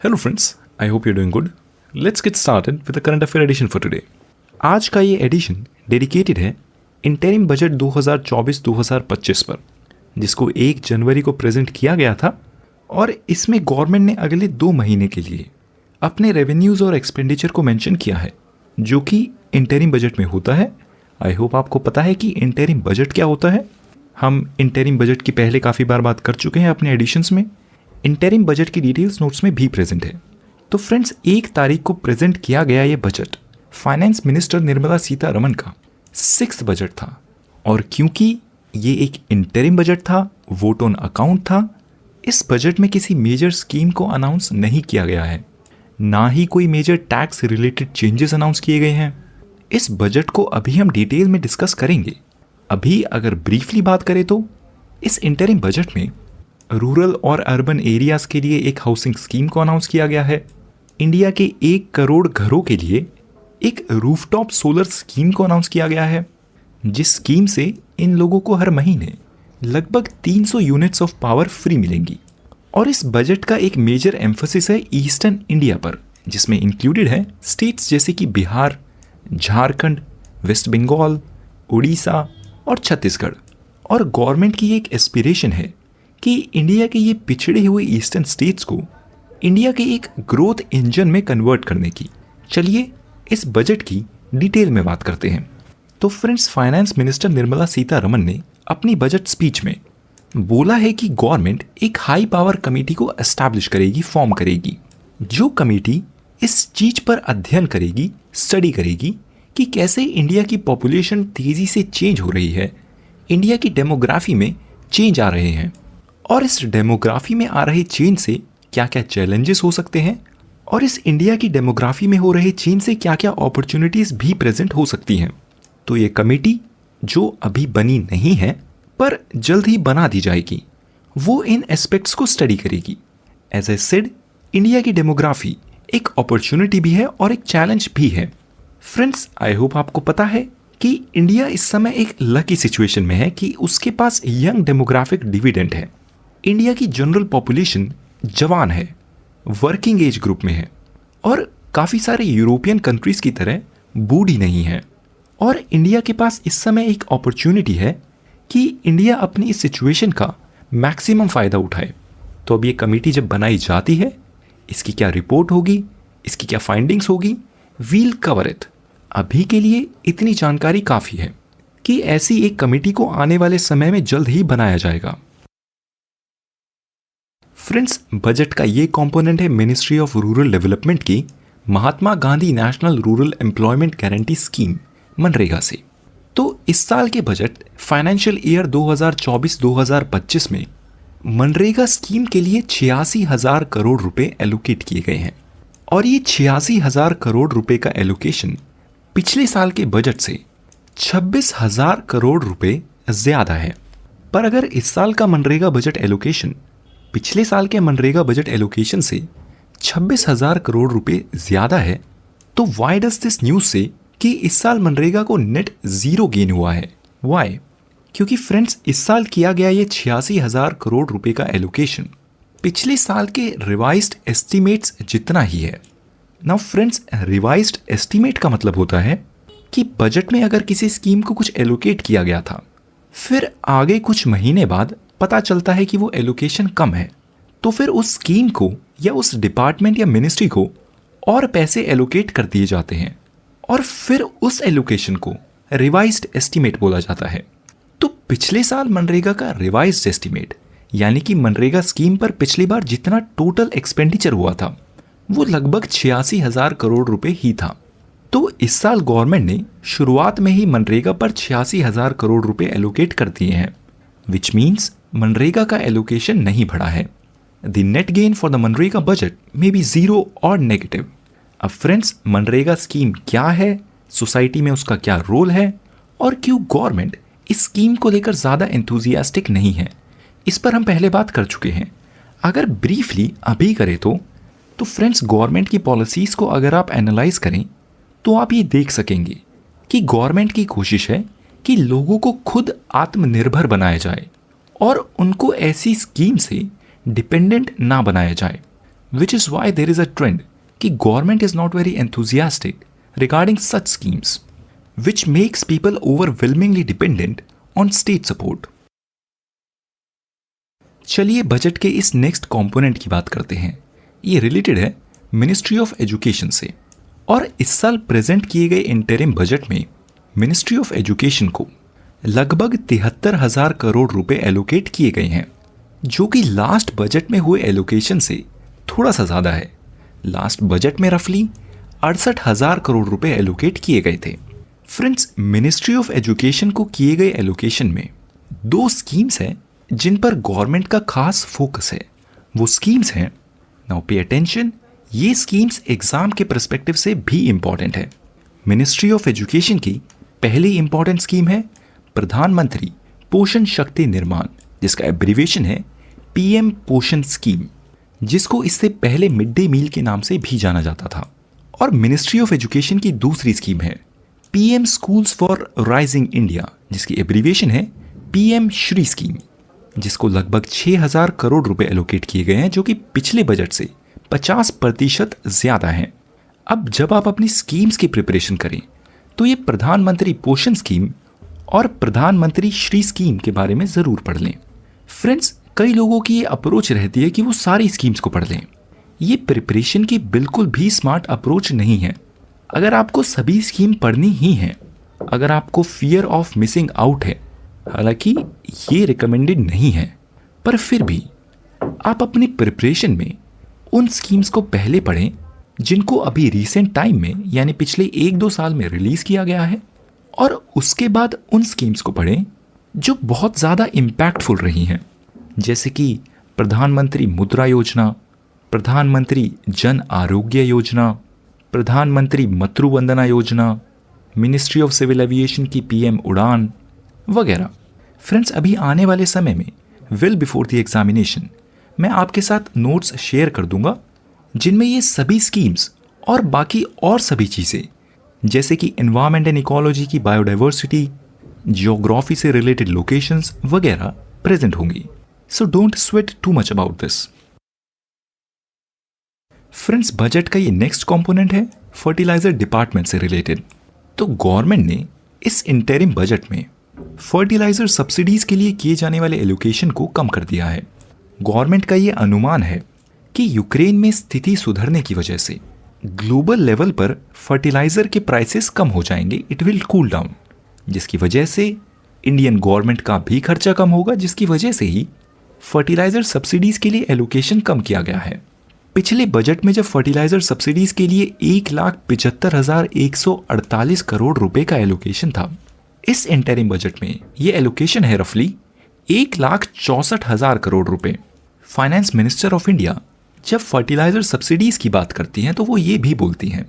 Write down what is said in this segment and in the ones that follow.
Hello friends, I hope you're doing good. Let's get started with the current affair edition for today. आज का ये addition dedicated है interim budget 2024-2025 पर, जिसको 1 जनवरी को प्रेजेंट किया गया था और इसमें गवर्नमेंट ने अगले 2 महीने के लिए अपने रेवेन्यूज़ और एक्सपेंडिचर को मेंशन किया है, जो कि इंटरिम बजट में होता है। आई होप आपको पता है कि इंटरिम बजट क्या होता है। हम इंटरिम बजट की पहले काफ़ी बार बात कर चुके हैं अपने एडिशंस में। इंटरिम बजट की डिटेल्स नोट्स में भी प्रेजेंट है। तो फ्रेंड्स, 1 तारीख को प्रेजेंट किया गया ये budget finance minister Nirmala Sitharaman का 6th बजट था, और क्योंकि ये एक इंटरिम बजट था, वोट ऑन अकाउंट था, इस बजट में किसी मेजर स्कीम को अनाउंस नहीं किया गया है, ना ही कोई major tax related changes announce किए गए हैं। इस बजट को अभी हम डिटेल में डिस्कस करेंगे। अभी अगर ब्रीफली बात करें तो इस इंटरिम बजट में रूरल और अर्बन एरियाज़ के लिए एक हाउसिंग स्कीम को अनाउंस किया गया है। इंडिया के 1 करोड़ घरों के लिए एक रूफटॉप सोलर स्कीम को अनाउंस किया गया है, जिस स्कीम से इन लोगों को हर महीने लगभग 300 यूनिट्स ऑफ पावर फ्री मिलेंगी। और इस बजट का एक मेजर एम्फोसिस है ईस्टर्न इंडिया पर, जिसमें इंक्लूडेड है स्टेट्स जैसे कि बिहार, झारखंड, वेस्ट बंगाल, उड़ीसा और छत्तीसगढ़। और गवर्नमेंट की एक एस्पिरेशन है कि इंडिया के ये पिछड़े हुए ईस्टर्न स्टेट्स को इंडिया के एक ग्रोथ इंजन में कन्वर्ट करने की। चलिए इस बजट की डिटेल में बात करते हैं। तो friends, finance minister Nirmala Sitharaman ने अपनी बजट स्पीच में बोला है कि गवर्नमेंट एक हाई पावर कमेटी को एस्टैब्लिश करेगी, फॉर्म करेगी, जो कमेटी इस चीज पर अध्ययन करेगी, स्टडी करेगी कि कैसे इंडिया की पॉपुलेशन तेजी से चेंज हो रही है, इंडिया की डेमोग्राफी में चेंज आ रहे हैं, और इस डेमोग्राफी में आ रहे चेंज से क्या क्या चैलेंजेस हो सकते हैं, और इस इंडिया की डेमोग्राफी में हो रहे चेंज से क्या क्या अपॉर्चुनिटीज़ भी प्रेजेंट हो सकती हैं। तो ये कमेटी, जो अभी बनी नहीं है पर जल्द ही बना दी जाएगी, वो इन एस्पेक्ट्स को स्टडी करेगी। एज ए सेड, इंडिया की डेमोग्राफी एक अपॉर्चुनिटी भी है और एक चैलेंज भी है। फ्रेंड्स, आई होप आपको पता है कि इंडिया इस समय एक लकी सिचुएशन में है कि उसके पास यंग डेमोग्राफिक डिविडेंड है। इंडिया की जनरल पॉपुलेशन जवान है, वर्किंग एज ग्रुप में है, और काफ़ी सारे यूरोपियन कंट्रीज़ की तरह बूढ़ी नहीं है। और इंडिया के पास इस समय एक अपॉर्चुनिटी है कि इंडिया अपनी इस सिचुएशन का मैक्सिमम फ़ायदा उठाए। तो अब ये कमेटी जब बनाई जाती है, इसकी क्या रिपोर्ट होगी, इसकी क्या फाइंडिंग्स होगी, वील कवर इट। अभी के लिए इतनी जानकारी काफ़ी है कि ऐसी एक कमेटी को आने वाले समय में जल्द ही बनाया जाएगा। फ्रेंड्स, बजट का ये कंपोनेंट है मिनिस्ट्री ऑफ रूरल डेवलपमेंट की Mahatma Gandhi national rural employment guarantee scheme MNREGA से। तो इस साल के बजट फाइनेंशियल ईयर 2024-2025 में मनरेगा स्कीम के लिए 86,000 करोड़ रुपए एलोकेट किए गए हैं, और ये 86,000 करोड़ रुपए का एलोकेशन पिछले साल के बजट से 26,000 करोड़ रुपए ज़्यादा है। पर अगर इस साल का मनरेगा बजट एलोकेशन पिछले साल के मनरेगा बजट एलोकेशन से 26,000 करोड़ रुपए ज़्यादा है, तो वाई डज दिस न्यूज़ से कि इस साल मनरेगा को नेट ज़ीरो गेन हुआ है? वाई? क्योंकि फ्रेंड्स, इस साल किया गया ये 86,000 करोड़ रुपए का एलोकेशन पिछले साल के रिवाइज्ड एस्टीमेट्स जितना ही है। नाउ फ्रेंड्स, रिवाइज्ड एस्टीमेट का मतलब होता है कि बजट में अगर किसी स्कीम को कुछ एलोकेट किया गया था, फिर आगे कुछ महीने बाद पता चलता है कि वो एलोकेशन कम है, तो फिर उस स्कीम को या उस डिपार्टमेंट या मिनिस्ट्री को और पैसे एलोकेट कर दिए जाते हैं, और फिर उस एलोकेशन को रिवाइज्ड एस्टीमेट बोला जाता है। तो पिछले साल मनरेगा का रिवाइज्ड एस्टीमेट, यानी कि मनरेगा स्कीम पर पिछली बार जितना टोटल एक्सपेंडिचर हुआ था, वो लगभग 86,000 करोड़ रुपए ही था। तो इस साल गवर्नमेंट ने शुरुआत में ही मनरेगा पर 86,000 करोड़ रुपए एलोकेट कर दिए हैं, विच मीन्स मनरेगा का एलोकेशन नहीं बढ़ा है। The net gain for the MNREGA budget may be zero और नेगेटिव। अब फ्रेंड्स, मनरेगा स्कीम क्या है, सोसाइटी में उसका क्या रोल है, और क्यों गवर्नमेंट इस स्कीम को लेकर ज़्यादा एंथुजियास्टिक नहीं है, इस पर हम पहले बात कर चुके हैं। अगर ब्रीफली अभी करें तो फ्रेंड्स, गवर्नमेंट की पॉलिसीज़ को अगर आप एनालाइज करें तो आप ये देख सकेंगे कि गवर्नमेंट की कोशिश है कि लोगों को खुद आत्मनिर्भर बनाया जाए और उनको ऐसी स्कीम से डिपेंडेंट ना बनाया जाए। Which is why there is a trend कि government is not very enthusiastic regarding such schemes which makes people overwhelmingly dependent on state support. चलिए बजट के इस नेक्स्ट कंपोनेंट की बात करते हैं। ये रिलेटेड है मिनिस्ट्री ऑफ एजुकेशन से, और इस साल प्रेजेंट किए गए इंटरिम बजट में मिनिस्ट्री ऑफ एजुकेशन को लगभग 73,000 करोड़ रुपए एलोकेट किए गए हैं, जो कि लास्ट बजट में हुए एलोकेशन से थोड़ा सा ज़्यादा है। लास्ट बजट में रफली 68,000 करोड़ रुपए एलोकेट किए गए थे। फ्रेंड्स, मिनिस्ट्री ऑफ एजुकेशन को किए गए एलोकेशन में 2 स्कीम्स हैं जिन पर गवर्नमेंट का खास फोकस है। वो स्कीम्स हैं, नाउ पे अटेंशन, ये स्कीम्स एग्जाम के पर्सपेक्टिव से भी इंपॉर्टेंट है। मिनिस्ट्री ऑफ एजुकेशन की पहली इंपॉर्टेंट स्कीम है प्रधानमंत्री पोषण शक्ति निर्माण, जिसका एब्रीविएशन है पीएम पोषण स्कीम, जिसको इससे पहले मिड डे मील के नाम से भी जाना जाता था। और मिनिस्ट्री ऑफ एजुकेशन की दूसरी स्कीम है PM schools for rising India, जिसकी एब्रीविएशन है पीएम श्री स्कीम, जिसको लगभग 6,000 करोड़ रुपए एलोकेट किए गए हैं, जो कि पिछले बजट से 50% ज़्यादा हैं। अब जब आप अपनी स्कीम्स की प्रिपरेशन करें तो ये प्रधानमंत्री पोषण स्कीम और प्रधानमंत्री श्री स्कीम के बारे में ज़रूर पढ़ लें। फ्रेंड्स, कई लोगों की ये अप्रोच रहती है कि वो सारी स्कीम्स को पढ़ लें। ये प्रिपरेशन की बिल्कुल भी स्मार्ट अप्रोच नहीं है। अगर आपको सभी स्कीम पढ़नी ही है, अगर आपको फियर ऑफ मिसिंग आउट है, हालांकि ये रिकमेंडेड नहीं है, पर फिर भी आप अपनी प्रिपरेशन में उन स्कीम्स को पहले पढ़ें जिनको अभी रिसेंट टाइम में यानी पिछले 1-2 साल में रिलीज किया गया है, और उसके बाद उन स्कीम्स को पढ़ें जो बहुत ज़्यादा इम्पैक्टफुल रही हैं, जैसे कि प्रधानमंत्री मुद्रा योजना, प्रधानमंत्री जन आरोग्य योजना, प्रधानमंत्री मातृ Vandana Yojana, ministry of civil aviation की पीएम उड़ान वगैरह। फ्रेंड्स, अभी आने वाले समय में वेल बिफोर द एग्जामिनेशन मैं आपके साथ नोट्स शेयर कर दूंगा जिनमें ये सभी स्कीम्स और बाकी और सभी चीज़ें, जैसे कि एनवायरनमेंट एंड इकोलॉजी की बायोडाइवर्सिटी, जियोग्राफी से रिलेटेड लोकेशंस वगैरह प्रेजेंट होंगी। So don't sweat too much about this. Friends, budget का ये नेक्स्ट कंपोनेंट है फर्टिलाइजर डिपार्टमेंट से रिलेटेड। तो गवर्नमेंट ने इस इंटरिम बजट में फर्टिलाइजर सब्सिडीज के लिए किए जाने वाले एलोकेशन को कम कर दिया है। गवर्नमेंट का ये अनुमान है कि यूक्रेन में स्थिति सुधरने की वजह से ग्लोबल लेवल पर फर्टिलाइजर के प्राइसेस कम हो जाएंगे, इट विल कूल डाउन, जिसकी वजह से इंडियन गवर्नमेंट का भी खर्चा कम होगा, जिसकी वजह से ही फर्टिलाइजर सब्सिडीज के लिए एलोकेशन कम किया गया है। पिछले बजट में जब फर्टिलाइजर सब्सिडीज के लिए 1,75,148 करोड़ रुपए का एलोकेशन था, इस इंटरिम बजट में ये एलोकेशन है रफली 1,64,000 करोड़ रुपए। फाइनेंस मिनिस्टर ऑफ इंडिया जब फर्टिलाइजर सब्सिडीज की बात करती हैं तो वो ये भी बोलती हैं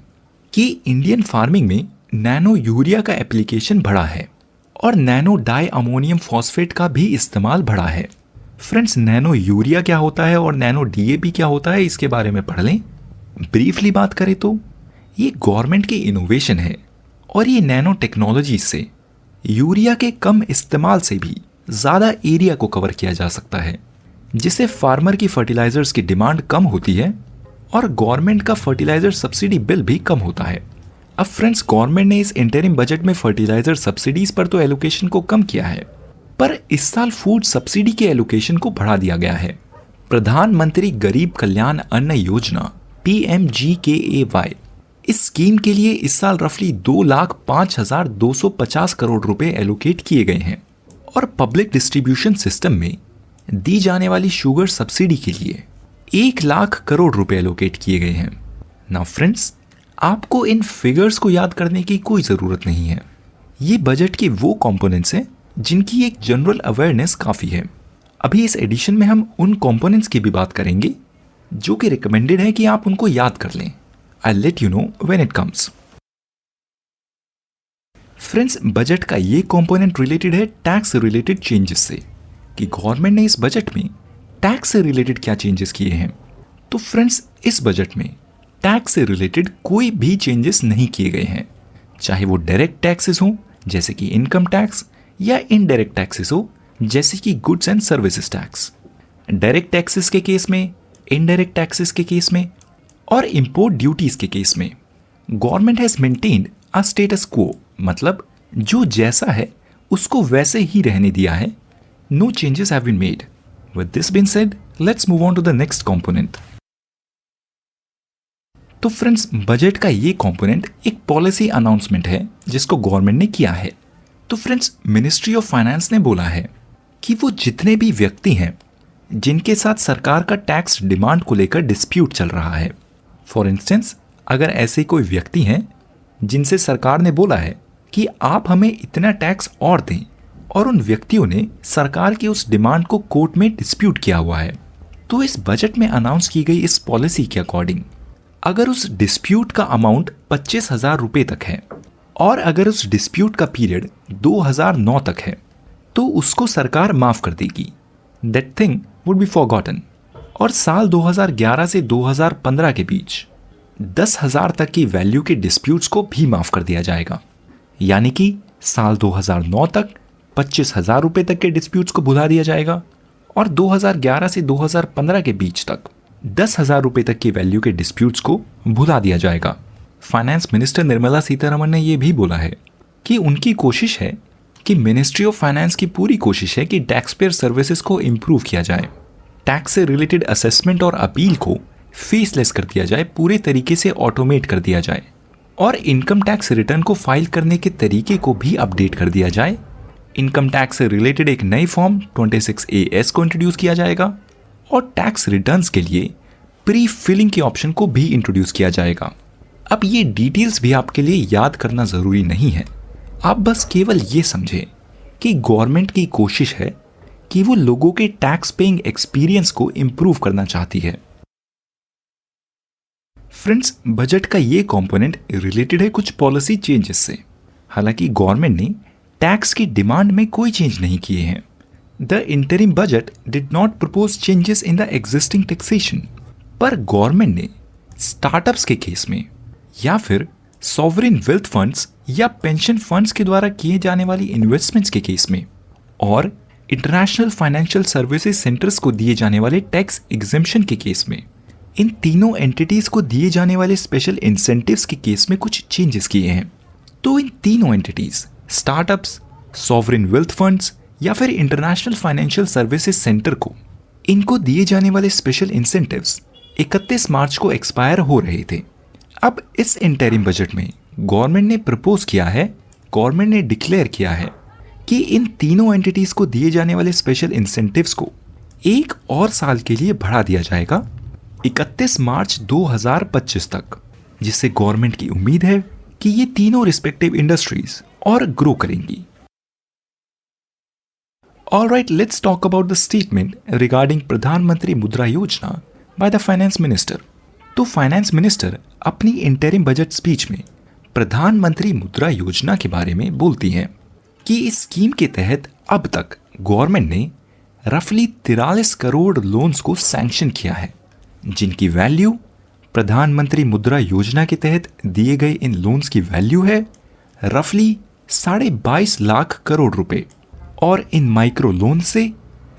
कि इंडियन फार्मिंग में नैनो यूरिया का एप्लीकेशन बढ़ा है और नैनो डाई अमोनियम फॉस्फेट का भी इस्तेमाल बढ़ा है। फ्रेंड्स, नैनो यूरिया क्या होता है और नैनो डीएपी क्या होता है, इसके बारे में पढ़ लें। ब्रीफली बात करें तो ये गवर्नमेंट की इनोवेशन है और ये नैनो टेक्नोलॉजी से यूरिया के कम इस्तेमाल से भी ज़्यादा एरिया को कवर किया जा सकता है, जिससे फार्मर की फर्टिलाइजर्स की डिमांड कम होती है और गवर्नमेंट का फर्टिलाइजर सब्सिडी बिल भी कम होता है। अब फ्रेंड्स, गवर्नमेंट ने इस इंटरिम बजट में फर्टिलाइजर सब्सिडीज पर तो एलोकेशन को कम किया है, पर इस साल फूड सब्सिडी के एलोकेशन को बढ़ा दिया गया है। प्रधानमंत्री गरीब कल्याण अन्न योजना PMGKAY, इस स्कीम के लिए इस साल रफली 2,05,250 करोड़ रुपए एलोकेट किए गए हैं और पब्लिक डिस्ट्रीब्यूशन सिस्टम में दी जाने वाली शुगर सब्सिडी के लिए 1,00,000 करोड़ रुपए एलोकेट किए गए हैं। नाउ फ्रेंड्स, आपको इन फिगर्स को याद करने की कोई ज़रूरत नहीं है। ये बजट के वो कंपोनेंट्स हैं जिनकी एक जनरल अवेयरनेस काफ़ी है। अभी इस एडिशन में हम उन कंपोनेंट्स की भी बात करेंगे जो कि रिकमेंडेड है कि आप उनको याद कर लें। I let you know when it comes. Friends, budget का ये कंपोनेंट रिलेटेड है टैक्स रिलेटेड चेंजेस से, कि गवर्नमेंट ने इस बजट में टैक्स से रिलेटेड क्या चेंजेस किए हैं। तो फ्रेंड्स, इस बजट में टैक्स से रिलेटेड कोई भी चेंजेस नहीं किए गए हैं, चाहे वो डायरेक्ट टैक्सेस हों जैसे कि इनकम टैक्स या इनडायरेक्ट टैक्सेस हो जैसे कि goods and services tax. Direct taxes के केस में इनडायरेक्ट टैक्सेस के केस में और इंपोर्ट ड्यूटीज के केस में government has maintained a status quo, मतलब जो जैसा है उसको वैसे ही रहने दिया है. No changes have been made. With this been said, let's move on to the next component. तो फ्रेंड्स, बजट का ये कंपोनेंट एक पॉलिसी अनाउंसमेंट है जिसको गवर्नमेंट ने किया है. तो फ्रेंड्स, मिनिस्ट्री ऑफ फाइनेंस ने बोला है कि वो जितने भी व्यक्ति हैं जिनके साथ सरकार का टैक्स डिमांड को लेकर डिस्प्यूट चल रहा है, फॉर इंस्टेंस अगर ऐसे कोई व्यक्ति हैं जिनसे सरकार ने बोला है कि आप हमें इतना टैक्स और दें, और उन व्यक्तियों ने सरकार की उस डिमांड को कोर्ट में डिस्प्यूट किया हुआ है, तो इस बजट में अनाउंस की गई इस पॉलिसी के अकॉर्डिंग अगर उस डिस्प्यूट का अमाउंट 25,000 रुपये तक है और अगर उस डिस्प्यूट का पीरियड 2009 तक है, तो उसको सरकार माफ कर देगी. That thing would be forgotten. और साल 2011 से 2015 के बीच 10,000 तक की वैल्यू के डिस्प्यूट्स को भी माफ कर दिया जाएगा. यानी कि साल 2009 तक 25,000 रुपये तक के डिस्प्यूट्स को भुला दिया जाएगा और 2011 से 2015 के बीच तक 10,000 रुपये तक की वैल्यू के डिस्प्यूट्स को भुला दिया जाएगा. फाइनेंस मिनिस्टर निर्मला सीतारमण ने यह भी बोला है कि उनकी कोशिश है कि मिनिस्ट्री ऑफ फाइनेंस की पूरी कोशिश है कि टैक्स पेयर सर्विसेज को इम्प्रूव किया जाए, टैक्स से रिलेटेड असेसमेंट और अपील को फीसलेस कर दिया जाए, पूरे तरीके से ऑटोमेट कर दिया जाए और इनकम टैक्स रिटर्न को फाइल करने के तरीके को भी अपडेट कर दिया जाए. इनकम टैक्स से रिलेटेड एक नई फॉर्म 26AS को इंट्रोड्यूस किया जाएगा और टैक्स रिटर्न्स के लिए प्री फिलिंग के ऑप्शन को भी इंट्रोड्यूस किया जाएगा. अब ये डिटेल्स भी आपके लिए याद करना ज़रूरी नहीं है. आप बस केवल ये समझें कि गवर्नमेंट की कोशिश है कि वो लोगों के टैक्स पेइंग एक्सपीरियंस को इम्प्रूव करना चाहती है. फ्रेंड्स, बजट का ये कंपोनेंट रिलेटेड है कुछ पॉलिसी चेंजेस से. हालांकि गवर्नमेंट ने टैक्स की डिमांड में कोई चेंज नहीं किए हैं. The interim budget did not propose changes in the existing taxation. पर गवर्नमेंट ने स्टार्टअप्स के केस में या फिर सॉवरेन वेल्थ फंड्स या पेंशन फंड्स के द्वारा किए जाने वाली इन्वेस्टमेंट्स के केस में और इंटरनेशनल फाइनेंशियल सर्विसेज सेंटर्स को दिए जाने वाले टैक्स एग्जेम्पशन के केस में इन तीनों एंटिटीज को दिए जाने वाले स्पेशल इंसेंटिव्स के केस में कुछ चेंजेस किए हैं. तो इन तीनों entities, startups, sovereign wealth funds या फिर इंटरनेशनल फाइनेंशियल सर्विसेज सेंटर को इनको दिए जाने वाले स्पेशल इंसेंटिव्स 31 मार्च को एक्सपायर हो रहे थे. अब इस इंटरिम बजट में गवर्नमेंट ने प्रपोज किया है, गवर्नमेंट ने डिक्लेयर किया है कि इन तीनों एंटिटीज को दिए जाने वाले स्पेशल इंसेंटिव्स को एक और साल के लिए बढ़ा दिया जाएगा 31 मार्च 2025 तक, जिससे गवर्नमेंट की उम्मीद है कि ये तीनों रिस्पेक्टिव इंडस्ट्रीज और ग्रो करेंगी. Alright, let's talk about the statement regarding प्रधानमंत्री मुद्रा योजना by the फाइनेंस मिनिस्टर. तो फाइनेंस मिनिस्टर अपनी इंटरिम बजट स्पीच में प्रधानमंत्री मुद्रा योजना के बारे में बोलती हैं कि इस स्कीम के तहत अब तक गवर्नमेंट ने रफली 43 करोड़ लोन्स को सैंक्शन किया है, जिनकी वैल्यू प्रधानमंत्री मुद्रा योजना के तहत दिए गए इन लोन्स की वैल्यू है रफली 22.5 लाख करोड़ रुपए. और इन माइक्रो लोन से,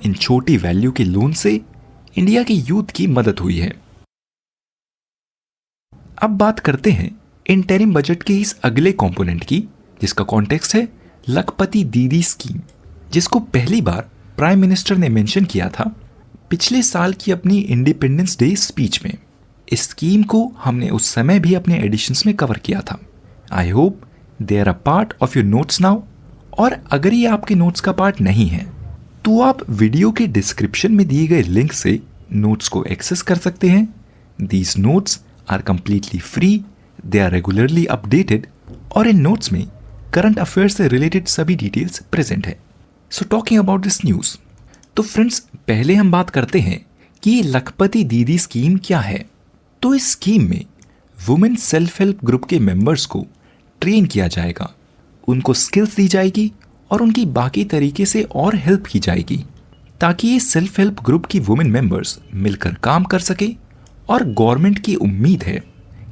इन छोटी वैल्यू के लोन से इंडिया के यूथ की मदद हुई है. अब बात करते हैं इंटरिम बजट के इस अगले कंपोनेंट की, जिसका कॉन्टेक्स्ट है लखपति दीदी स्कीम, जिसको पहली बार प्राइम मिनिस्टर ने मेंशन किया था पिछले साल की अपनी इंडिपेंडेंस डे स्पीच में. इस स्कीम को हमने उस समय भी अपने एडिशंस में कवर किया था. I hope they are a part of your notes now. और अगर ये आपके नोट्स का पार्ट नहीं है तो आप वीडियो के डिस्क्रिप्शन में दिए गए लिंक से नोट्स को एक्सेस कर सकते हैं. These notes are completely free, they are regularly updated और इन नोट्स में करंट अफेयर्स से रिलेटेड सभी डिटेल्स प्रेजेंट है. So talking about this news, तो फ्रेंड्स पहले हम बात करते हैं कि ये लखपति दीदी स्कीम क्या है. तो इस स्कीम में वुमेन सेल्फ हेल्प ग्रुप के मेंबर्स को ट्रेन किया जाएगा, उनको स्किल्स दी जाएगी और उनकी बाकी तरीके से और हेल्प की जाएगी ताकि ये सेल्फ हेल्प ग्रुप की वुमेन मेंबर्स मिलकर काम कर सके. और गवर्नमेंट की उम्मीद है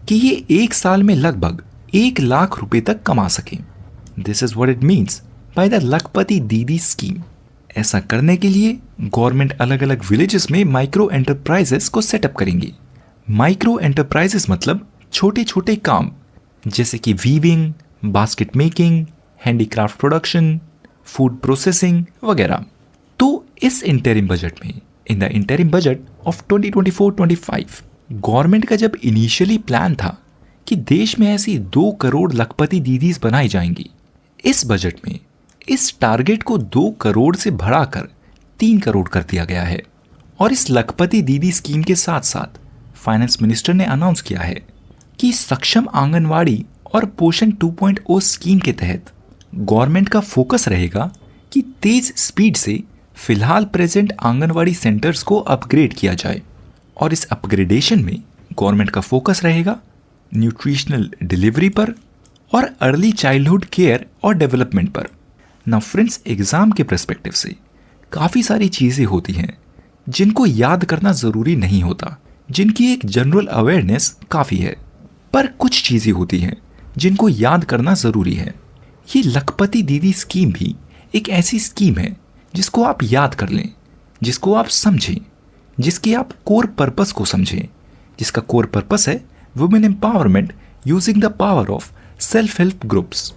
कि ये एक साल में लगभग 1 लाख रुपए तक कमा सकें. This is what it means by the लखपति दीदी स्कीम. ऐसा करने के लिए गवर्नमेंट अलग अलग विलेजेस में माइक्रो एंटरप्राइजेस को सेटअप करेंगी। माइक्रो एंटरप्राइजेस मतलब छोटे छोटे काम, जैसे कि weaving, basket making, handicraft production, food processing वगैरह। तो इस इंटरिम बजट में, in the interim budget of 2024-25, government का जब इनिशियली प्लान था कि देश में ऐसी 2 करोड़ लखपति दीदीज बनाई जाएंगी, इस बजट में इस टारगेट को 2 करोड़ से बढ़ाकर 3 करोड़ कर दिया गया है। और इस लखपति दीदी स्कीम के साथ साथ फाइनेंस मिनिस्टर ने अनाउंस किया है कि सक्षम आंगनवाड़ी और पोषण 2.0 स्कीम के तहत गवर्नमेंट का फोकस रहेगा कि तेज स्पीड से फिलहाल प्रेजेंट आंगनवाड़ी सेंटर्स को अपग्रेड किया जाए। और इस अपग्रेडेशन में गवर्नमेंट का फोकस रहेगा न्यूट्रिशनल डिलीवरी पर और अर्ली चाइल्डहुड केयर और डेवलपमेंट पर। ना फ्रेंड्स, एग्जाम के पर्सपेक्टिव से काफ़ी सारी चीज़ें होती हैं जिनको याद करना ज़रूरी नहीं होता, जिनकी एक जनरल अवेयरनेस काफ़ी है, पर कुछ चीज़ें होती हैं जिनको याद करना ज़रूरी है। ये लखपति दीदी स्कीम भी एक ऐसी स्कीम है जिसको आप याद कर लें, जिसको आप समझें, जिसके आप कोर पर्पस को समझें, जिसका कोर पर्पस है women empowerment using the power of self help groups.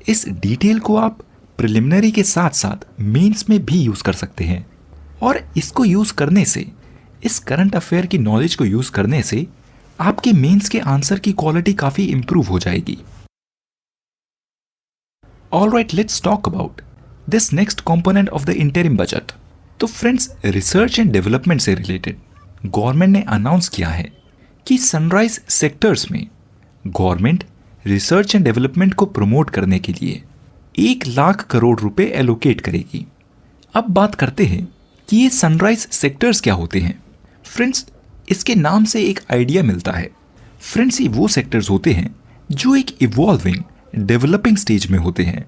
इस डिटेल को आप प्रिलिमिनरी के साथ साथ मेंस में भी यूज़ कर सकते हैं। और इसको यूज़ करने से, इस करंट अफेयर की नॉलेज को यूज़ करने से आपके मेंस के आंसर की क्वालिटी काफ़ी इंप्रूव हो जाएगी। Alright, let's talk about this next component of the interim budget. तो फ्रेंड्स, रिसर्च एंड डेवलपमेंट से रिलेटेड गवर्नमेंट ने अनाउंस किया है कि सनराइज सेक्टर्स में गवर्नमेंट रिसर्च एंड डेवलपमेंट को प्रमोट करने के लिए 1 लाख करोड़ रुपए एलोकेट करेगी। अब बात करते हैं कि ये सनराइज सेक्टर्स क्या होते हैं। फ्रेंड्स, इसके नाम से एक आइडिया मिलता है। फ्रेंड्स, ये वो सेक्टर्स होते हैं जो एक इवॉल्विंग, डेवलपिंग स्टेज में होते हैं,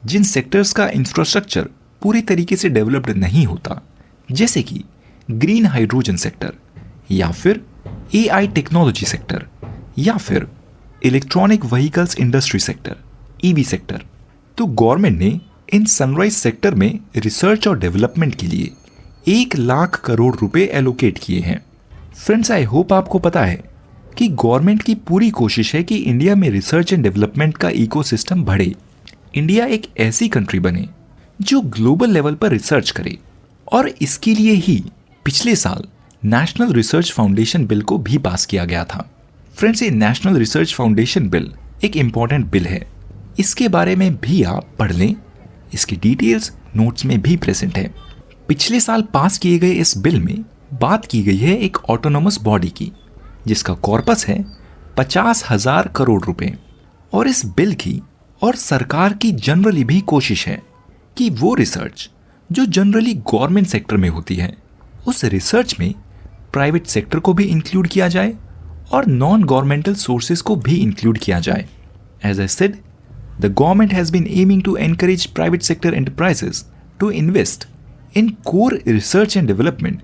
जिन सेक्टर्स का इंफ्रास्ट्रक्चर पूरी तरीके से डेवलप्ड नहीं होता, जैसे कि ग्रीन हाइड्रोजन सेक्टर, या फिर AI टेक्नोलॉजी सेक्टर, या फिर electronic vehicles industry sector, EV sector. तो गवर्नमेंट ने इन सनराइज सेक्टर में रिसर्च और डेवलपमेंट के लिए 1 लाख करोड़ रुपए एलोकेट किए हैं। फ्रेंड्स, आई होप आपको पता है कि गवर्नमेंट की पूरी कोशिश है कि इंडिया में रिसर्च एंड डेवलपमेंट का इकोसिस्टम बढ़े। इंडिया एक ऐसी कंट्री बने जो ग्लोबल लेवल पर रिसर्च करे। और इसके लिए ही पिछले साल नेशनल रिसर्च फाउंडेशन बिल को भी पास किया गया था। फ्रेंड्स, ये नेशनल रिसर्च फाउंडेशन बिल एक इम्पॉर्टेंट बिल है। इसके बारे में भी आप पढ़ लें, इसकी डिटेल्स नोट्स में भी प्रेजेंट है। पिछले साल पास किए गए इस बिल में बात की गई है एक ऑटोनोमस बॉडी की, जिसका कॉर्पस है 50,000 करोड़ रुपए। और इस बिल की और सरकार की जनरली भी कोशिश है कि वो रिसर्च जो जनरली गवर्नमेंट सेक्टर में होती है, उस रिसर्च में प्राइवेट सेक्टर को भी इंक्लूड किया जाए और नॉन गवर्नमेंटल सोर्सेज को भी इंक्लूड किया जाए। As I said, the government has been aiming to encourage private sector enterprises to invest in core research and development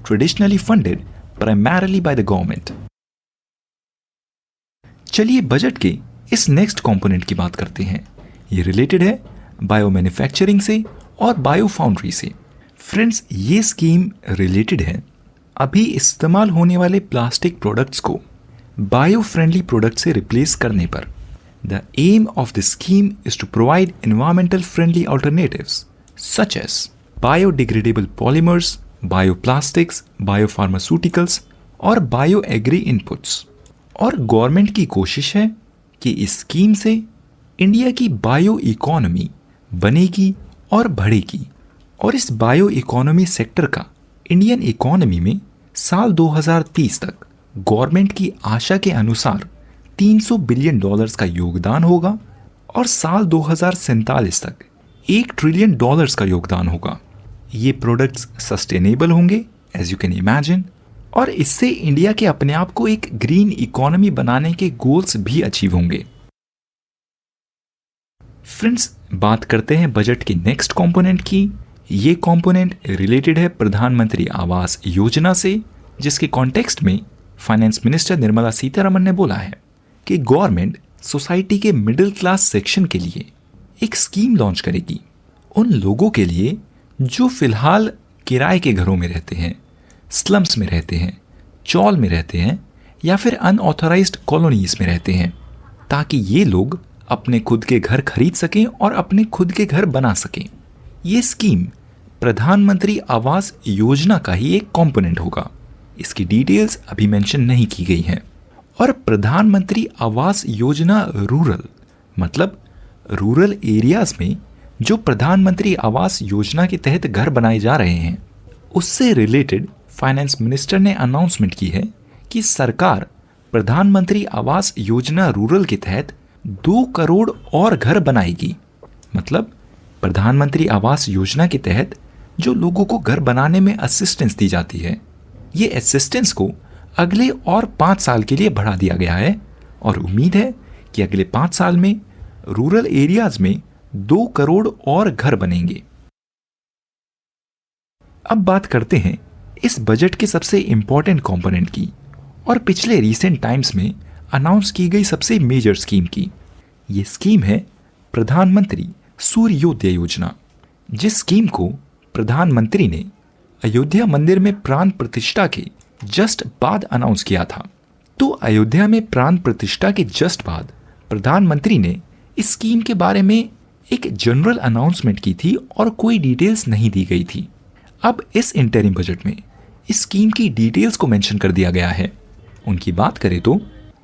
traditionally funded primarily by the government. चलिए budget के इस next component की बात करते हैं। ये रिलेटेड है बायो मैन्युफैक्चरिंग से और बायो फाउंड्री से। फ्रेंड्स, ये स्कीम रिलेटेड है अभी इस्तेमाल होने वाले प्लास्टिक प्रोडक्ट्स को बायो फ्रेंडली प्रोडक्ट से रिप्लेस करने पर। The aim of the scheme is to provide environmental friendly alternatives such as biodegradable polymers, bioplastics, biopharmaceuticals और बायो एग्री इनपुट्स। और गवर्नमेंट की कोशिश है कि इस स्कीम से इंडिया की बायो इकोनॉमी बनेगी और बढ़ेगी। और इस बायो इकोनॉमी सेक्टर का इंडियन इकोनॉमी में साल 2030 तक गवर्नमेंट की आशा के अनुसार $300 बिलियन का योगदान होगा और साल 2047 तक $1 ट्रिलियन का योगदान होगा। ये प्रोडक्ट्स सस्टेनेबल होंगे, एज यू कैन इमेजिन, और इससे इंडिया के अपने आप को एक ग्रीन इकोनॉमी बनाने के गोल्स भी अचीव होंगे। फ्रेंड्स, बात करते हैं बजट के नेक्स्ट कंपोनेंट की। ये कंपोनेंट रिलेटेड है प्रधानमंत्री आवास योजना से, जिसके कॉन्टेक्स्ट में फाइनेंस मिनिस्टर निर्मला सीतारमण ने बोला है कि गवर्नमेंट सोसाइटी के मिडिल क्लास सेक्शन के लिए एक स्कीम लॉन्च करेगी। उन लोगों के लिए जो फिलहाल किराए के घरों में रहते हैं, स्लम्स में रहते हैं, चौल में रहते हैं या फिर अनऑथराइज्ड कॉलोनीज में रहते हैं, ताकि ये लोग अपने खुद के घर खरीद सकें और अपने खुद के घर बना सकें। ये स्कीम प्रधानमंत्री आवास योजना का ही एक कंपोनेंट होगा। इसकी डिटेल्स अभी मेंशन नहीं की गई हैं। और प्रधानमंत्री आवास योजना रूरल मतलब रूरल एरियाज में जो प्रधानमंत्री आवास योजना के तहत घर बनाए जा रहे हैं, उससे रिलेटेड फाइनेंस मिनिस्टर ने अनाउंसमेंट की है कि सरकार प्रधानमंत्री आवास योजना रूरल के तहत 2 करोड़ और घर बनाएगी। मतलब प्रधानमंत्री आवास योजना के तहत जो लोगों को घर बनाने में असिस्टेंस दी जाती है, ये असिस्टेंस को अगले और 5 साल के लिए बढ़ा दिया गया है और उम्मीद है कि अगले 5 साल में रूरल एरियाज में 2 करोड़ और घर बनेंगे। अब बात करते हैं इस बजट के सबसे इंपॉर्टेंट कंपोनेंट की और पिछले रीसेंट टाइम्स में अनाउंस की गई सबसे मेजर स्कीम की। ये स्कीम है प्रधानमंत्री सूर्योदय योजना, जिस स्कीम को प्रधानमंत्री ने अयोध्या मंदिर में प्राण प्रतिष्ठा के जस्ट बाद अनाउंस किया था। तो अयोध्या में प्राण प्रतिष्ठा के जस्ट बाद प्रधानमंत्री ने इस स्कीम के बारे में एक जनरल अनाउंसमेंट की थी और कोई डिटेल्स नहीं दी गई थी। अब इस इंटरिम बजट में इस स्कीम की डिटेल्स को मेंशन कर दिया गया है। उनकी बात करें तो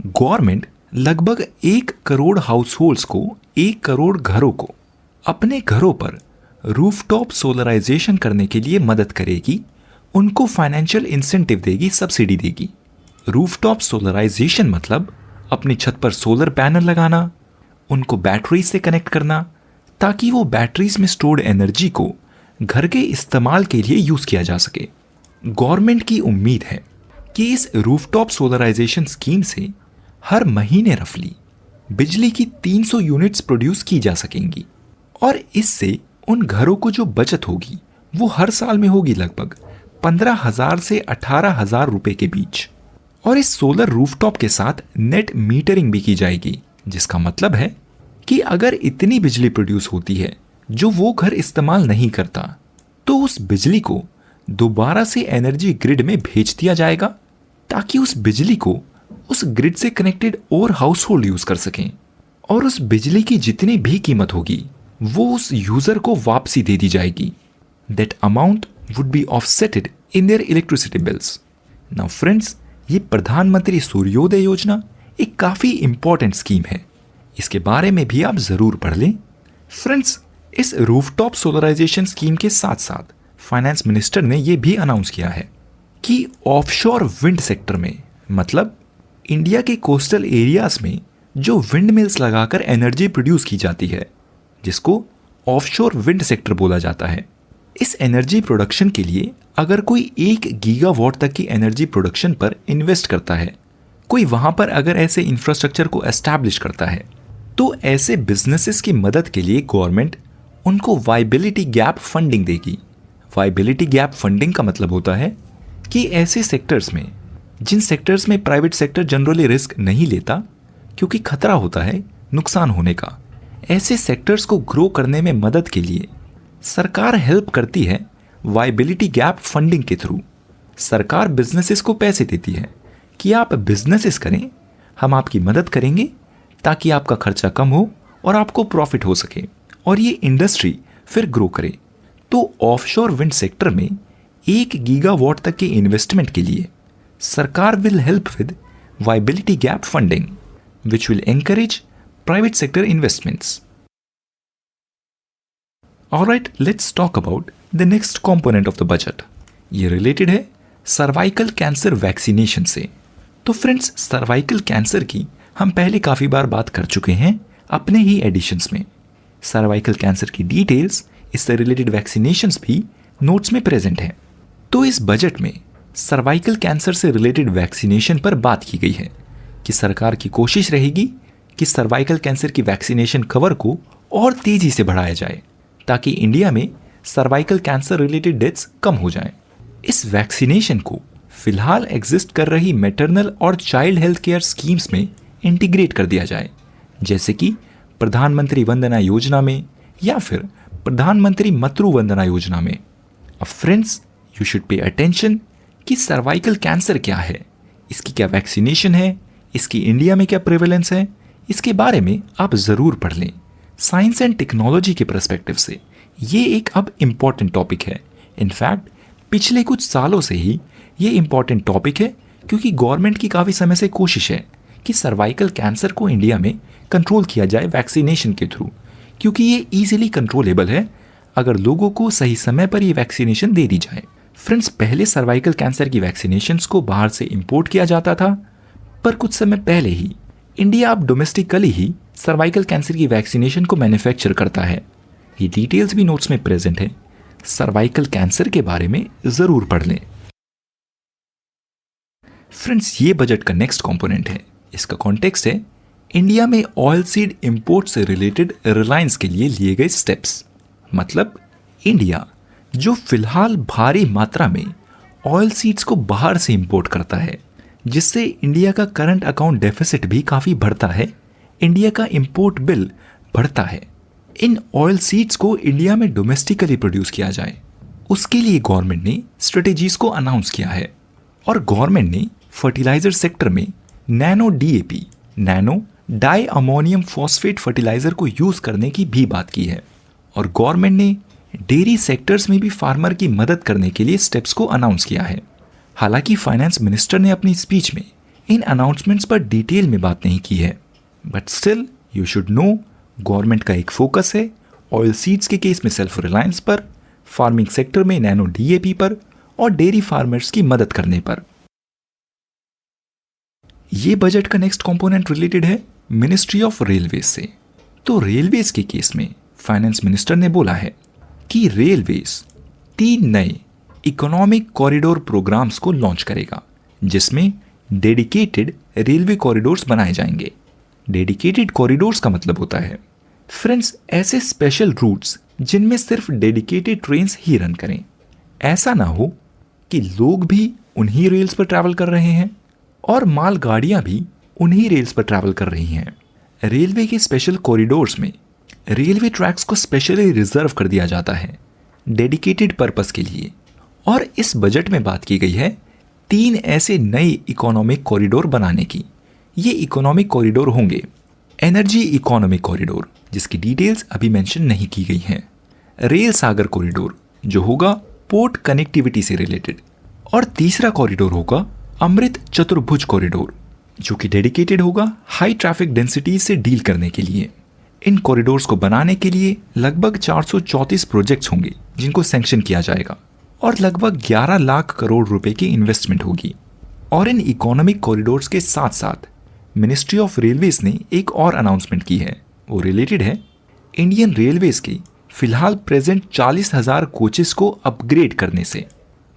गवर्नमेंट लगभग 1 करोड़ हाउस होल्ड्स को, 1 करोड़ घरों को अपने घरों पर रूफटॉप सोलराइजेशन करने के लिए मदद करेगी, उनको फाइनेंशियल इंसेंटिव देगी, सब्सिडी देगी। रूफटॉप सोलराइजेशन मतलब अपनी छत पर सोलर पैनल लगाना, उनको बैटरी से कनेक्ट करना ताकि वो बैटरीज में स्टोर्ड एनर्जी को घर के इस्तेमाल के लिए यूज किया जा सके। गवर्नमेंट की उम्मीद है कि इस रूफटॉप सोलराइजेशन स्कीम से हर महीने रफली बिजली की 300 यूनिट्स प्रोड्यूस की जा सकेंगी और इससे उन घरों को जो बचत होगी वो हर साल में होगी लगभग 15,000 से 18,000 रुपए के बीच। और इस सोलर रूफटॉप के साथ नेट मीटरिंग भी की जाएगी, जिसका मतलब है कि अगर इतनी बिजली प्रोड्यूस होती है जो वो घर इस्तेमाल नहीं करता, तो उस बिजली को दोबारा से एनर्जी ग्रिड में भेज दिया जाएगा ताकि उस बिजली को उस ग्रिड से कनेक्टेड और हाउस होल्ड यूज कर सकें और उस बिजली की जितनी भी कीमत होगी वो उस यूजर को वापसी दे दी जाएगी। That amount would be offsetted in their electricity bills. Now friends, ये प्रधानमंत्री सूर्योदय योजना एक काफी इंपॉर्टेंट स्कीम है, इसके बारे में भी आप जरूर पढ़ लें। फ्रेंड्स, इस रूफटॉप सोलराइजेशन स्कीम के साथ साथ फाइनेंस मिनिस्टर ने यह भी अनाउंस किया है कि ऑफशोर विंड सेक्टर में, मतलब इंडिया के कोस्टल एरियाज में जो विंड मिल्स लगाकर एनर्जी प्रोड्यूस की जाती है, जिसको ऑफशोर विंड सेक्टर बोला जाता है, इस एनर्जी प्रोडक्शन के लिए अगर कोई 1 गीगावाट तक की एनर्जी प्रोडक्शन पर इन्वेस्ट करता है, कोई वहां पर अगर ऐसे इंफ्रास्ट्रक्चर को एस्टैब्लिश करता है, तो ऐसे बिजनेसेस की मदद के लिए गवर्नमेंट उनको वायबिलिटी गैप फंडिंग देगी। वायबिलिटी गैप फंडिंग का मतलब होता है कि ऐसे सेक्टर्स में, जिन सेक्टर्स में प्राइवेट सेक्टर जनरली रिस्क नहीं लेता क्योंकि खतरा होता है नुकसान होने का, ऐसे सेक्टर्स को ग्रो करने में मदद के लिए सरकार हेल्प करती है वायबिलिटी गैप फंडिंग के थ्रू। सरकार बिजनेसेस को पैसे देती है कि आप बिजनेसेस करें, हम आपकी मदद करेंगे ताकि आपका खर्चा कम हो और आपको प्रॉफिट हो सके और ये इंडस्ट्री फिर ग्रो करे। तो ऑफशोर विंड सेक्टर में 1 गीगावाट तक के इन्वेस्टमेंट के लिए सरकार will help with viability gap funding which will encourage private sector investments. Alright, let's talk about the next component of the budget. ये रिलेटेड है सर्वाइकल कैंसर वैक्सीनेशन से। तो फ्रेंड्स, सर्वाइकल कैंसर की हम पहले काफ़ी बार बात कर चुके हैं अपने ही एडिशंस में। सर्वाइकल कैंसर की डिटेल्स, इससे रिलेटेड वैक्सीनेशंस भी नोट्स में प्रेजेंट हैं। तो इस बजट में सर्वाइकल कैंसर से रिलेटेड वैक्सीनेशन पर बात की गई है कि सरकार की कोशिश रहेगी कि सर्वाइकल कैंसर की वैक्सीनेशन कवर को और तेजी से बढ़ाया जाए ताकि इंडिया में सर्वाइकल कैंसर रिलेटेड डेथ्स कम हो जाएं। इस वैक्सीनेशन को फिलहाल एग्जिस्ट कर रही मैटरनल और चाइल्ड हेल्थ केयर स्कीम्स में इंटीग्रेट कर दिया जाए, जैसे कि प्रधानमंत्री वंदना योजना में या फिर प्रधानमंत्री मातृ वंदना योजना में। अब friends, you should pay attention कि सर्वाइकल कैंसर क्या है, इसकी क्या वैक्सीनेशन है, इसकी इंडिया में क्या प्रेवलेंस है, इसके बारे में आप ज़रूर पढ़ लें। साइंस एंड टेक्नोलॉजी के पर्सपेक्टिव से ये एक अब इम्पॉर्टेंट टॉपिक है। इनफैक्ट पिछले कुछ सालों से ही ये इम्पॉर्टेंट टॉपिक है, क्योंकि गवर्नमेंट की काफ़ी समय से कोशिश है कि सर्वाइकल कैंसर को इंडिया में कंट्रोल किया जाए वैक्सीनेशन के थ्रू, क्योंकि ये ईजिली कंट्रोलेबल है अगर लोगों को सही समय पर ये वैक्सीनेशन दे दी जाए। फ्रेंड्स, पहले सर्वाइकल कैंसर की वैक्सीनेशंस को बाहर से इंपोर्ट किया जाता था, पर कुछ समय पहले ही इंडिया अब डोमेस्टिकली ही सर्वाइकल कैंसर की वैक्सीनेशन को मैन्युफैक्चर करता है। ये डिटेल्स भी नोट्स में प्रेजेंट है, सर्वाइकल कैंसर के बारे में ज़रूर पढ़ लें। फ्रेंड्स, ये बजट का नेक्स्ट कंपोनेंट है। इसका कॉन्टेक्स्ट है इंडिया में ऑयल सीड इंपोर्ट से रिलेटेड रिलायंस के लिए लिए गए स्टेप्स। मतलब इंडिया जो फिलहाल भारी मात्रा में ऑयल सीड्स को बाहर से इंपोर्ट करता है, जिससे इंडिया का करंट अकाउंट डेफिसिट भी काफ़ी बढ़ता है, इंडिया का इंपोर्ट बिल बढ़ता है। इन ऑयल सीड्स को इंडिया में डोमेस्टिकली प्रोड्यूस किया जाए, उसके लिए गवर्नमेंट ने स्ट्रेटेजीज को अनाउंस किया है। और गवर्नमेंट ने फर्टिलाइजर सेक्टर में nano DAP, nano di ammonium phosphate fertilizer को यूज़ करने की भी बात की है। और गवर्नमेंट ने डेयरी सेक्टर्स में भी फार्मर की मदद करने के लिए स्टेप्स को अनाउंस किया है। हालांकि फाइनेंस मिनिस्टर ने अपनी स्पीच में इन अनाउंसमेंट्स पर डिटेल में बात नहीं की है, but still you should know government का एक फोकस है ऑयल सीड्स के केस में सेल्फ रिलायंस पर, फार्मिंग सेक्टर में नैनो डीएपी पर और डेयरी फार्मर्स की मदद करने पर। ये बजट का नेक्स्ट कंपोनेंट रिलेटेड है मिनिस्ट्री ऑफ रेलवेज से। तो रेलवेज के केस में फाइनेंस मिनिस्टर ने बोला है कि रेलवेज 3 नए इकोनॉमिक कॉरिडोर प्रोग्राम्स को लॉन्च करेगा, जिसमें डेडिकेटेड रेलवे कॉरिडोर्स बनाए जाएंगे। डेडिकेटेड कॉरिडोर्स का मतलब होता है फ्रेंड्स ऐसे स्पेशल रूट्स जिनमें सिर्फ डेडिकेटेड ट्रेन्स ही रन करें। ऐसा ना हो कि लोग भी उन्हीं रेल्स पर ट्रैवल कर रहे हैं और माल गाड़ियां भी उन्हीं रेल्स पर ट्रैवल कर रही हैं। रेलवे के स्पेशल कॉरिडोर्स में रेलवे ट्रैक्स को स्पेशली रिजर्व कर दिया जाता है डेडिकेटेड पर्पस के लिए। और इस बजट में बात की गई है 3 ऐसे नए इकोनॉमिक कॉरिडोर बनाने की। ये इकोनॉमिक कॉरिडोर होंगे एनर्जी इकोनॉमिक कॉरिडोर, जिसकी डिटेल्स अभी मेंशन नहीं की गई हैं, रेल सागर कॉरिडोर जो होगा पोर्ट कनेक्टिविटी से रिलेटेड, और तीसरा कॉरिडोर होगा अमृत चतुर्भुज कॉरिडोर जो कि डेडिकेटेड होगा हाई ट्रैफिक डेंसिटी से डील करने के लिए। इन कॉरिडोर्स को बनाने के लिए लगभग 434 प्रोजेक्ट्स होंगे जिनको सैंक्शन किया जाएगा और लगभग 11 लाख करोड़ रुपए की इन्वेस्टमेंट होगी। और इन इकोनॉमिक कॉरिडोर्स के साथ साथ मिनिस्ट्री ऑफ रेलवेज ने एक और अनाउंसमेंट की है, वो रिलेटेड है इंडियन रेलवेज के फिलहाल प्रेजेंट 40,000 कोचेस को अपग्रेड करने से।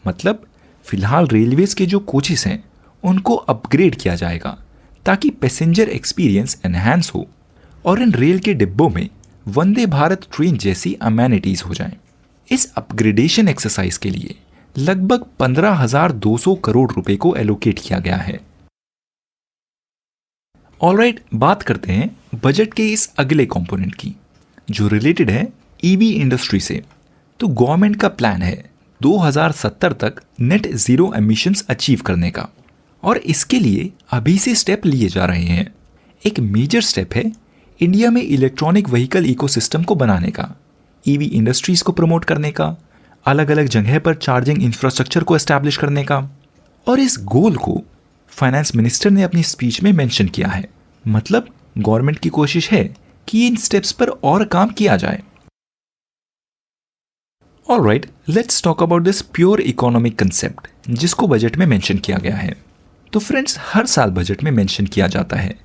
मतलब फिलहाल रेलवेज के जो कोचेस हैं उनको अपग्रेड किया जाएगा ताकि पैसेंजर एक्सपीरियंस एनहांस हो और इन रेल के डिब्बों में वंदे भारत ट्रेन जैसी अमेनिटीज हो जाएं। इस अपग्रेडेशन एक्सरसाइज के लिए लगभग 15,200 करोड़ रुपए को एलोकेट किया गया है। ऑलराइट, बात करते हैं बजट के इस अगले कंपोनेंट की जो रिलेटेड है ईवी इंडस्ट्री से। तो गवर्नमेंट का प्लान है 2070 तक नेट जीरो एमिशंस अचीव करने का, और इसके लिए अभी से स्टेप लिए जा रहे हैं। एक मेजर स्टेप है इंडिया में इलेक्ट्रॉनिक व्हीकल इकोसिस्टम को बनाने का, ईवी इंडस्ट्रीज को प्रमोट करने का, अलग अलग जगह पर चार्जिंग इंफ्रास्ट्रक्चर को एस्टैब्लिश करने का। और इस गोल को फाइनेंस मिनिस्टर ने अपनी स्पीच में मेंशन किया है। मतलब गवर्नमेंट की कोशिश है कि इन स्टेप्स पर और काम किया जाए। Alright, let's talk about this pure economic concept जिसको बजट में मेंशन किया गया है। तो फ्रेंड्स, हर साल बजट में मेंशन किया जाता है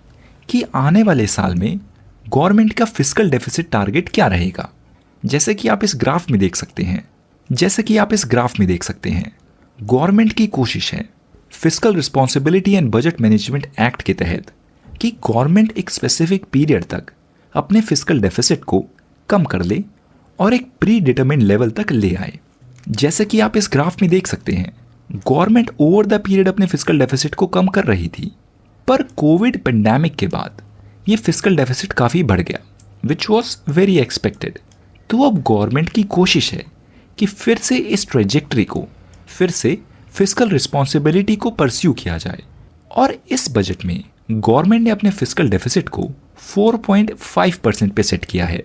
कि आने वाले साल में गवर्नमेंट का फिस्कल डेफिसिट टारगेट क्या रहेगा। जैसे कि आप इस ग्राफ में देख सकते हैं, गवर्नमेंट की कोशिश है fiscal responsibility and budget management act के तहत कि गवर्नमेंट एक स्पेसिफिक पीरियड तक अपने फिस्कल डेफिसिट को कम कर ले और एक प्री डिटरमिन्ड लेवल तक ले आए। जैसे कि आप इस ग्राफ में देख सकते हैं, गवर्नमेंट ओवर द पीरियड अपने फिस्कल डेफिसिट को कम कर रही थी, पर कोविड पेंडेमिक के बाद ये फिस्कल डेफिसिट काफ़ी बढ़ गया, विच वॉज वेरी एक्सपेक्टेड। तो अब गवर्नमेंट की कोशिश है कि फिर से इस ट्रेजेक्टरी को, फिर से फिस्कल रिस्पॉन्सिबिलिटी को परस्यू किया जाए। और इस बजट में गवर्नमेंट ने अपने फिस्कल डेफिसिट को 4.5% पे सेट किया है।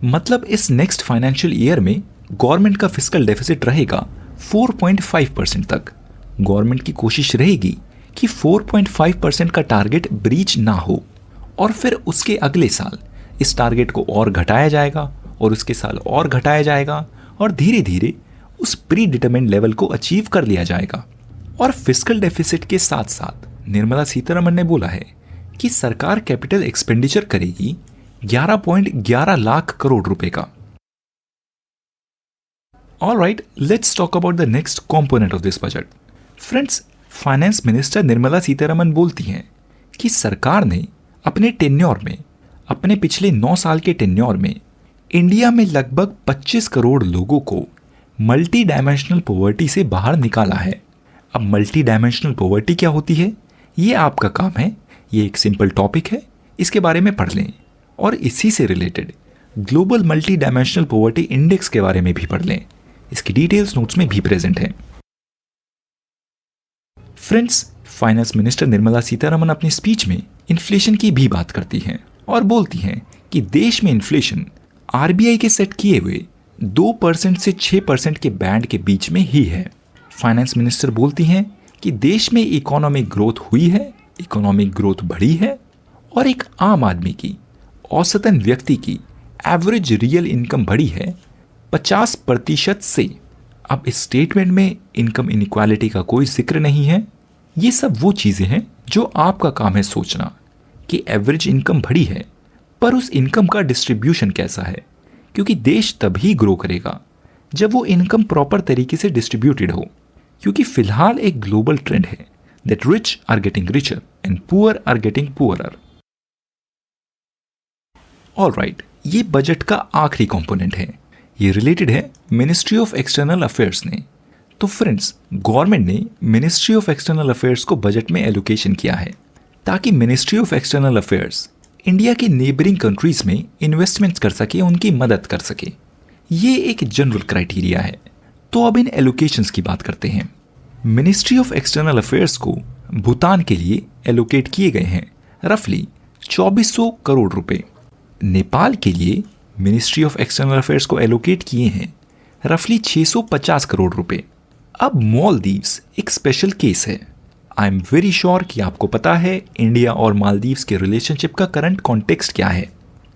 मतलब इस नेक्स्ट फाइनेंशियल ईयर में गवर्नमेंट का फिस्कल डेफिसिट रहेगा 4.5% तक। गवर्नमेंट की कोशिश रहेगी कि 4.5% का टारगेट ब्रीच ना हो, और फिर उसके अगले साल इस टारगेट को और घटाया जाएगा, और उसके साल और घटाया जाएगा, और धीरे धीरे उस प्री डिटरमिन्ड लेवल को अचीव कर लिया जाएगा। और फिस्कल डेफिसिट के साथ साथ निर्मला सीतारमण ने बोला है कि सरकार कैपिटल एक्सपेंडिचर करेगी 11.11 लाख करोड़ रुपए का। Alright, let's talk about the next component of this budget. Friends, finance minister Nirmala Sitharaman बोलती हैं कि सरकार ने अपने टेन्योर में, अपने पिछले 9 साल के टेन्योर में इंडिया में लगभग 25 करोड़ लोगों को मल्टी डायमेंशनल पॉवर्टी से बाहर निकाला है। अब मल्टी डायमेंशनल पॉवर्टी क्या होती है, ये आपका काम है। ये एक सिंपल टॉपिक है, इसके बारे में पढ़ लें, और इसी से related global multi dimensional poverty index के बारे में भी पढ़ लें। इसकी डिटेल्स नोट्स में भी प्रेजेंट है। Friends, finance minister Nirmala Sitharaman अपनी स्पीच में इन्फ्लेशन की भी बात करती हैं और बोलती हैं कि देश में इन्फ्लेशन आरबीआई के सेट किए हुए 2% से 6% के बैंड के बीच में ही है। फाइनेंस मिनिस्टर बोलती हैं कि देश में इकोनॉमिक ग्रोथ हुई है, इकोनॉमिक ग्रोथ बढ़ी है, और एक आम आदमी की, औसतन व्यक्ति की एवरेज रियल इनकम बढ़ी है 50% से। अब इस स्टेटमेंट में इनकम इनइक्वालिटी का कोई जिक्र नहीं है। ये सब वो चीज़ें हैं जो आपका काम है सोचना कि एवरेज इनकम बढ़ी है, पर उस इनकम का डिस्ट्रीब्यूशन कैसा है, क्योंकि देश तभी ग्रो करेगा जब वो इनकम प्रॉपर तरीके से डिस्ट्रीब्यूटेड हो। क्योंकि फिलहाल एक ग्लोबल ट्रेंड है that rich are getting richer and poor are getting poorer. Alright, ये बजट का आखिरी कंपोनेंट है। ये रिलेटेड है मिनिस्ट्री ऑफ एक्सटर्नल अफेयर्स ने। तो फ्रेंड्स, गवर्नमेंट ने मिनिस्ट्री ऑफ एक्सटर्नल अफेयर्स को बजट में एलोकेशन किया है ताकि ministry of external affairs India के नेबरिंग कंट्रीज में इन्वेस्टमेंट्स कर सके, उनकी मदद कर सके। ये एक जनरल क्राइटेरिया है। तो अब इन एलोकेशंस की बात करते हैं। मिनिस्ट्री ऑफ एक्सटर्नल अफेयर्स को भूटान के लिए एलोकेट किए गए हैं रफली 2400 करोड़ रुपए। नेपाल के लिए मिनिस्ट्री ऑफ एक्सटर्नल अफेयर्स को एलोकेट किए हैं रफली 650 करोड़ रुपए। अब मालदीव्स एक स्पेशल केस है। आई एम वेरी श्योर कि आपको पता है इंडिया और मालदीव्स के रिलेशनशिप का करंट कॉन्टेक्स्ट क्या है।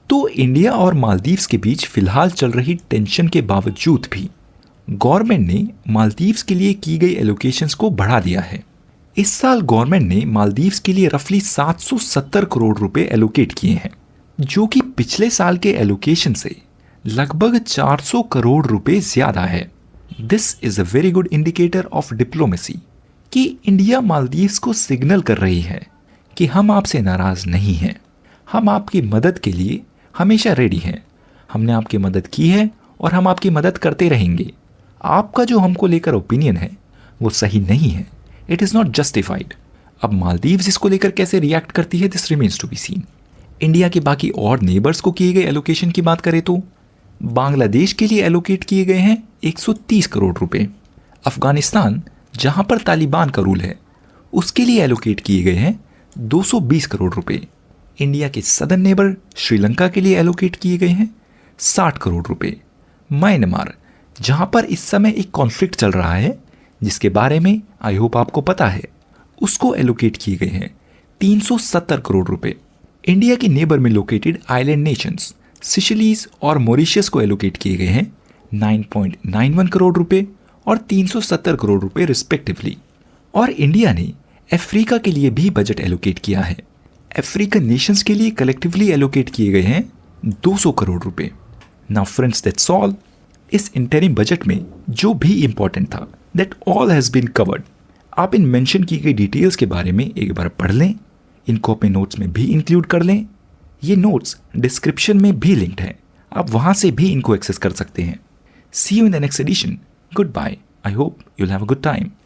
तो इंडिया और मालदीव्स के बीच फिलहाल चल रही टेंशन के बावजूद भी गवर्नमेंट ने मालदीव्स के लिए की गई एलोकेशंस को बढ़ा दिया है। इस साल गवर्नमेंट ने मालदीव्स के लिए रफली 770 करोड़ रुपए एलोकेट किए हैं, जो कि पिछले साल के एलोकेशन से लगभग 400 करोड़ रुपए ज्यादा है। This is a very good indicator of diplomacy कि इंडिया मालदीव्स को सिग्नल कर रही है कि हम आपसे नाराज नहीं हैं, हम आपकी मदद के लिए हमेशा रेडी हैं। हमने आपकी मदद की है और हम आपकी मदद करते रहेंगे। आपका जो हमको लेकर ओपिनियन है वो सही नहीं है, इट इज़ नॉट जस्टिफाइड। अब मालदीव्स इसको लेकर कैसे रिएक्ट करती है, this remains to be seen. India के बाकी और नेबर्स को किए गए एलोकेशन की बात करें तो बांग्लादेश के लिए एलोकेट किए गए हैं 130 करोड़ रुपए। अफगानिस्तान, जहां पर तालिबान का रूल है, उसके लिए एलोकेट किए गए हैं 220 करोड़ रुपए। इंडिया के सदर्न नेबर श्रीलंका के लिए एलोकेट किए गए हैं 60 करोड़ रुपए। म्यांमार, जहां पर इस समय एक कॉन्फ्लिक्ट चल रहा है जिसके बारे में आई होप आपको पता है, उसको एलोकेट किए गए हैं 370 करोड़ रुपए। इंडिया के नेबर में लोकेटेड आइलैंड नेशंस सिशलीज और मॉरिशस को एलोकेट किए गए हैं 9.91 करोड़ रुपए और 370 करोड़ रुपए रिस्पेक्टिवली। और इंडिया ने अफ्रीका के लिए भी बजट एलोकेट किया है। अफ्रीकन नेशंस के लिए कलेक्टिवली एलोकेट किए गए हैं 200 करोड़ रुपए। Now friends, that's all. इस इंटरिम बजट में जो भी इंपॉर्टेंट था, that all has been covered. आप इन मेंशन की गई डिटेल्स के बारे में एक बार पढ़ लें, इनको अपने नोट्स में भी इंक्लूड कर लें। ये नोट्स डिस्क्रिप्शन में भी लिंक्ड हैं, आप वहाँ से भी इनको एक्सेस कर सकते हैं। See you in the next edition. Goodbye. I hope you'll have a good time.